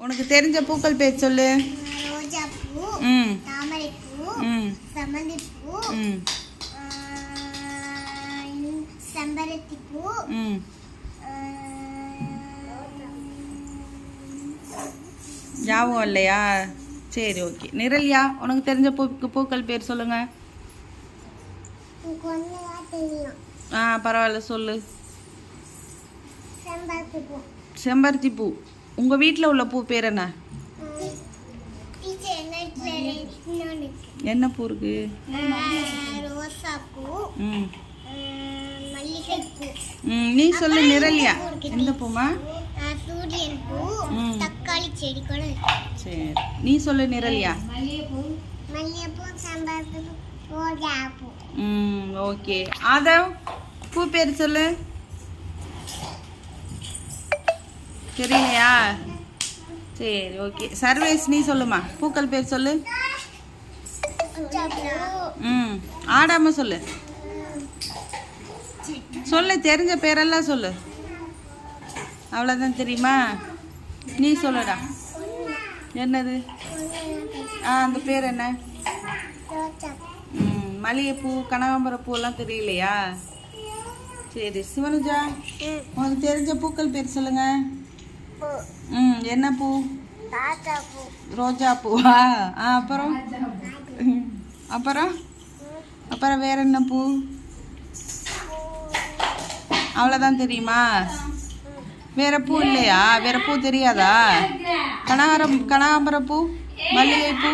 உனக்கு தெரிஞ்ச பூக்கள் பேர் சொல்லு. ரோஜா பூ, தாமரை பூ, சமந்தி பூ, செம்பருத்தி பூ, ஞாபகம் இல்லையா? சரி, ஓகே. நிரல்யா, உனக்கு தெரிஞ்ச பூக்கள் பேர் சொல்லுங்க. பரவாயில்ல, சொல்லு. செம்பருத்தி பூ. உங்க வீட்டில் உள்ள பூ பேர் என்ன? என்ன பூ இருக்கு? ரோசா பூ, மல்லிகை பூ. நீ சொல்லு நிரல்யா. எந்த பூமா? சூரியன் பூ, தக்காளி செடி கூட. சரி, நீ சொல்லு நிரல்யா. மல்லிகைப்பூ, செம்பருத்தி பூ, ரோஜா பூ. ஓகே. ஆதவ், பூ பேர் சொல்லு. தெரியலையா? சரி, ஓகே. சர்வேஸ், நீ சொல்லுமா. பூக்கள் பேர் சொல்லு. ஆடாம சொல்லு. சொல்லு, தெரிஞ்ச பேரெல்லாம் சொல்லு. அவ்வளோதான் தெரியுமா? நீ சொல்லுடா. என்னது? அந்த பேர் என்ன? மல்லிகைப்பூ, கனகாம்பரம் பூலாம் தெரியலையா? சரி, சிவனுஜா, உனக்கு தெரிஞ்ச பூக்கள் பேர் சொல்லுங்க. என்ன பூ? ரோஜா பூவா? அப்புறம் அப்புறம் அப்புறம் வேற என்ன பூ? அவ்வளோதான் தெரியுமா? வேற பூ இல்லையா? வேற பூ தெரியாதா? கனகாம்பரம் பூ, மல்லிகை பூ.